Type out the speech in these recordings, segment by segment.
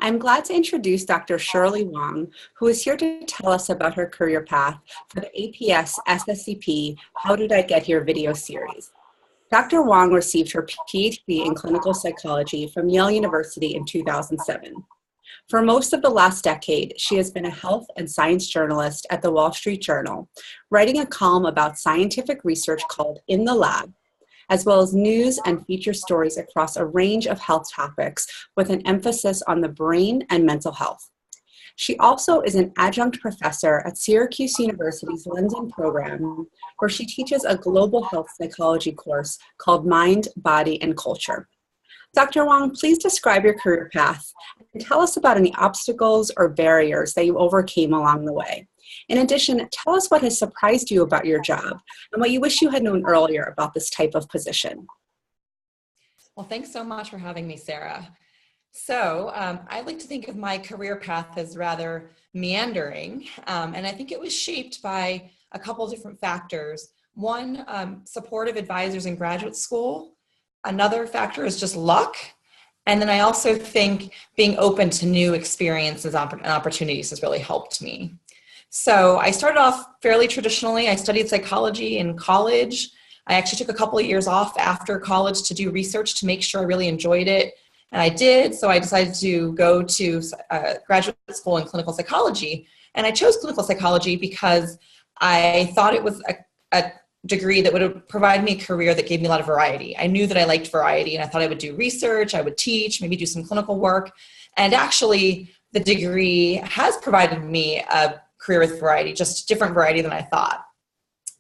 I'm glad to introduce Dr. Shirley Wang, who is here to tell us about her career path for the APS SSCP How Did I Get Here video series. Dr. Wang received her Ph.D. in clinical psychology from Yale University in 2007. For most of the last decade, she has been a health and science journalist at the Wall Street Journal, writing a column about scientific research called In the Lab, as well as news and feature stories across a range of health topics with an emphasis on the brain and mental health. She also is an adjunct professor at Syracuse University's London program, where she teaches a global health psychology course called Mind, Body, and Culture. Dr. Wang, please describe your career path and tell us about any obstacles or barriers that you overcame along the way. In addition, tell us what has surprised you about your job and what you wish you had known earlier about this type of position. Well, thanks so much for having me, Sarah. So I like to think of my career path as rather meandering, and I think it was shaped by a couple different factors. One, supportive advisors in graduate school. Another factor is just luck. And then I also think being open to new experiences and opportunities has really helped me. So I started off fairly traditionally. I studied psychology in college. I actually took a couple of years off after college to do research to make sure I really enjoyed it. And I did. So I decided to go to graduate school in clinical psychology. And I chose clinical psychology because I thought it was a degree that would provide me a career that gave me a lot of variety. I knew that I liked variety, and I thought I would do research, I would teach, maybe do some clinical work. And actually, the degree has provided me a career with variety, just different variety than I thought.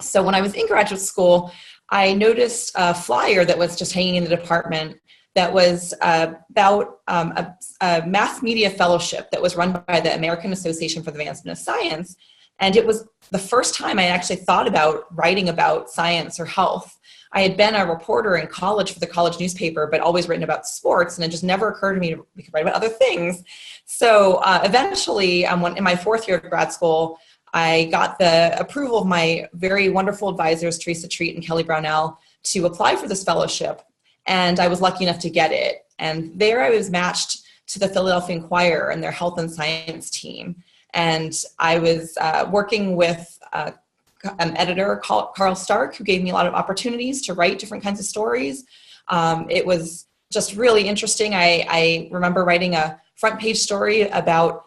So when I was in graduate school, I noticed a flyer that was just hanging in the department that was about a mass media fellowship that was run by the American Association for the Advancement of Science. And it was the first time I actually thought about writing about science or health. I had been a reporter in college for the college newspaper, but always written about sports, and it just never occurred to me to write about other things. So eventually, in my fourth year of grad school, I got the approval of my very wonderful advisors, Teresa Treat and Kelly Brownell, to apply for this fellowship. And I was lucky enough to get it. And there I was matched to the Philadelphia Inquirer and their health and science team. And I was working with an editor, Carl Stark, who gave me a lot of opportunities to write different kinds of stories. It was just really interesting. I remember writing a front page story about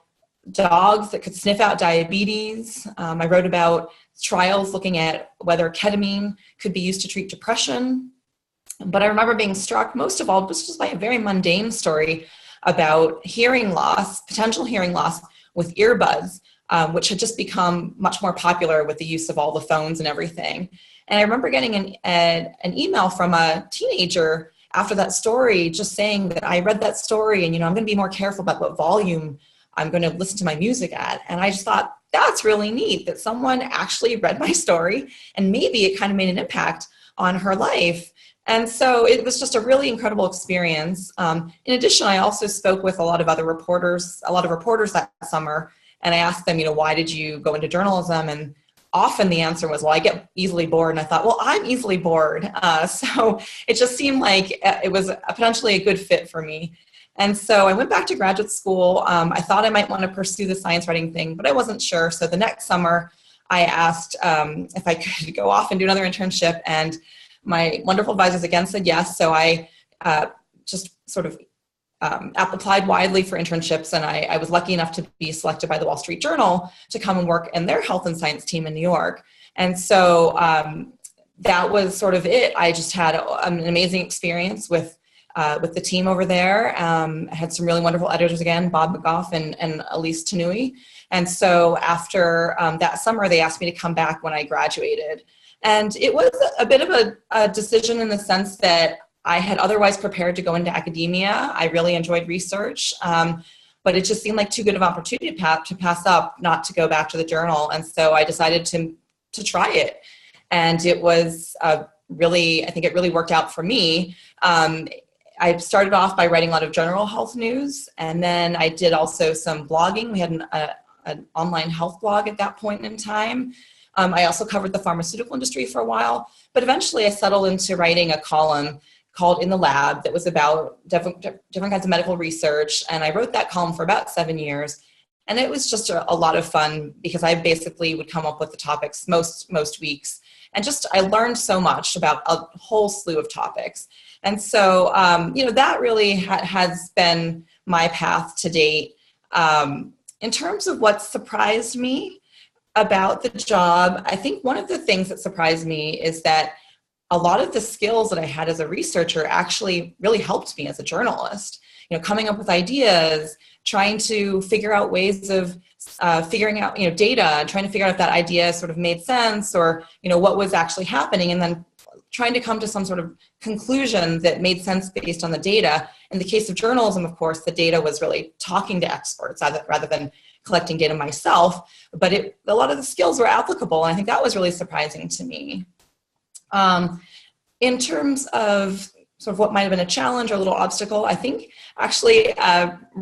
dogs that could sniff out diabetes. I wrote about trials looking at whether ketamine could be used to treat depression. But I remember being struck most of all, this was by a very mundane story about hearing loss, potential hearing loss with earbuds, which had just become much more popular with the use of all the phones and everything. And I remember getting an email from a teenager after that story, just saying that I read that story and, I'm going to be more careful about what volume I'm going to listen to my music at. And I just thought, that's really neat that someone actually read my story and maybe it kind of made an impact on her life. And so it was just a really incredible experience. In addition, I also spoke with a lot of reporters that summer, and I asked them, why did you go into journalism? And often the answer was, well, I get easily bored. And I thought, well, I'm easily bored. So it just seemed like it was potentially a good fit for me. And so I went back to graduate school. I thought I might want to pursue the science writing thing, but I wasn't sure. So the next summer, I asked if I could go off and do another internship, and my wonderful advisors again said yes. So I just sort of applied widely for internships, and I was lucky enough to be selected by the Wall Street Journal to come and work in their health and science team in New York. And so that was sort of it. I just had an amazing experience with the team over there. I had some really wonderful editors again, Bob McGough and Elise Tanui. And so after that summer, they asked me to come back when I graduated. And it was a bit of a decision in the sense that I had otherwise prepared to go into academia. I really enjoyed research, but it just seemed like too good of an opportunity to pass up, not to go back to the journal. And so I decided to try it. And it was I think it really worked out for me. I started off by writing a lot of general health news, and then I did also some blogging. We had an online health blog at that point in time. I also covered the pharmaceutical industry for a while, but eventually I settled into writing a column called In the Lab that was about different kinds of medical research. And I wrote that column for about 7 years. And it was just a lot of fun because I basically would come up with the topics most weeks. And just, I learned so much about a whole slew of topics. And so, that really has been my path to date. In terms of what surprised me about the job, I think one of the things that surprised me is that a lot of the skills that I had as a researcher actually really helped me as a journalist. Coming up with ideas, trying to figure out ways of figuring out, data, trying to figure out if that idea sort of made sense or, what was actually happening, and then trying to come to some sort of conclusion that made sense based on the data. In the case of journalism, of course, the data was really talking to experts rather than collecting data myself, but a lot of the skills were applicable, and I think that was really surprising to me. In terms of sort of what might have been a challenge or a little obstacle, I think actually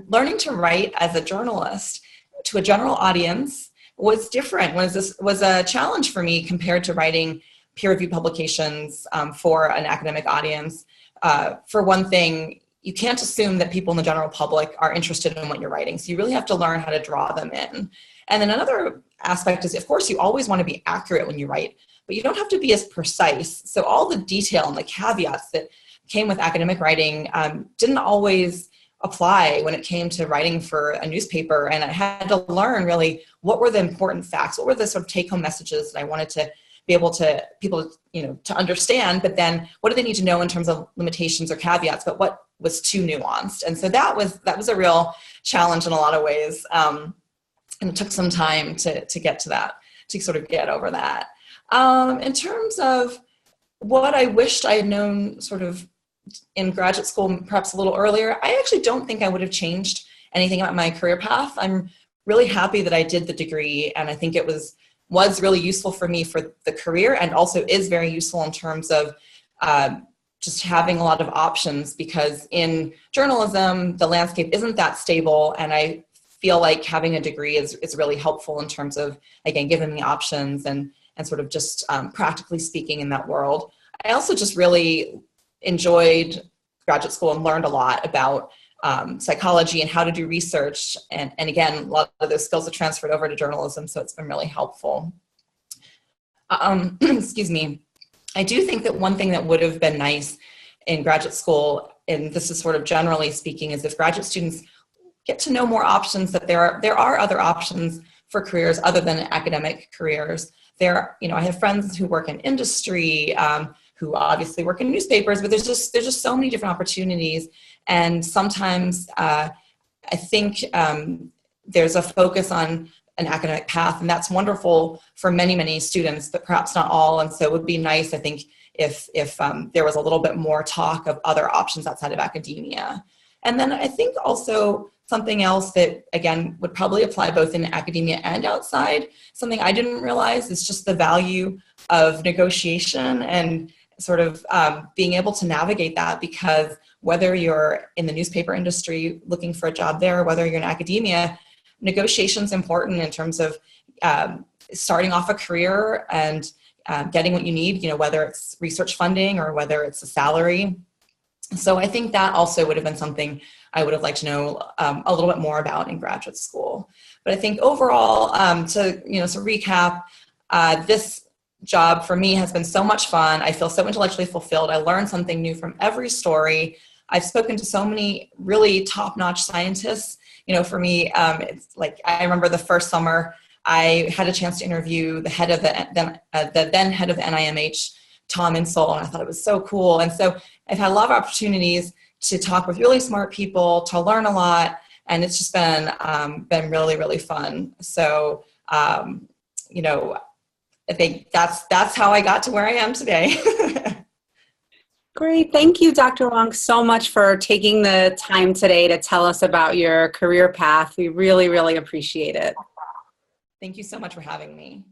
learning to write as a journalist to a general audience was different, was a challenge for me compared to writing peer-reviewed publications for an academic audience. For one thing, you can't assume that people in the general public are interested in what you're writing, so you really have to learn how to draw them in. And then another aspect is, of course, you always want to be accurate when you write, but you don't have to be as precise. So all the detail and the caveats that came with academic writing didn't always apply when it came to writing for a newspaper. And I had to learn really what were the important facts, what were the sort of take-home messages that I wanted to be able to people, to understand, but then what do they need to know in terms of limitations or caveats, but what was too nuanced. And so that was a real challenge in a lot of ways. And it took some time to get to that, to sort of get over that. In terms of what I wished I had known sort of in graduate school, perhaps a little earlier, I actually don't think I would have changed anything about my career path. I'm really happy that I did the degree, and I think it was really useful for me for the career, and also is very useful in terms of just having a lot of options, because in journalism, the landscape isn't that stable, and I feel like having a degree is really helpful in terms of, again, giving me options and sort of just practically speaking in that world. I also just really enjoyed graduate school and learned a lot about psychology and how to do research. And again, a lot of those skills have transferred over to journalism, so it's been really helpful. Excuse me. I do think that one thing that would have been nice in graduate school, and this is sort of generally speaking, is if graduate students get to know more options, that there are other options for careers other than academic careers. I have friends who work in industry, who obviously work in newspapers, but there's just so many different opportunities. And sometimes I think there's a focus on an academic path, and that's wonderful for many, many students, but perhaps not all. And so it would be nice, I think, if there was a little bit more talk of other options outside of academia. And then I think also something else that, again, would probably apply both in academia and outside, something I didn't realize, is just the value of negotiation and sort of being able to navigate that, because whether you're in the newspaper industry looking for a job there, whether you're in academia, negotiation is important in terms of starting off a career and getting what you need, whether it's research funding or whether it's a salary. So I think that also would have been something I would have liked to know a little bit more about in graduate school. But I think overall, to recap, this job for me has been so much fun. I feel so intellectually fulfilled. I learned something new from every story. I've spoken to so many really top-notch scientists. For me, it's like, I remember the first summer I had a chance to interview the head of the then head of the NIMH, Tom Insel, and I thought it was so cool. And so I've had a lot of opportunities to talk with really smart people, to learn a lot, and it's just been really, really fun. So, I think that's how I got to where I am today. Great. Thank you, Dr. Wang, so much for taking the time today to tell us about your career path. We really, really appreciate it. Thank you so much for having me.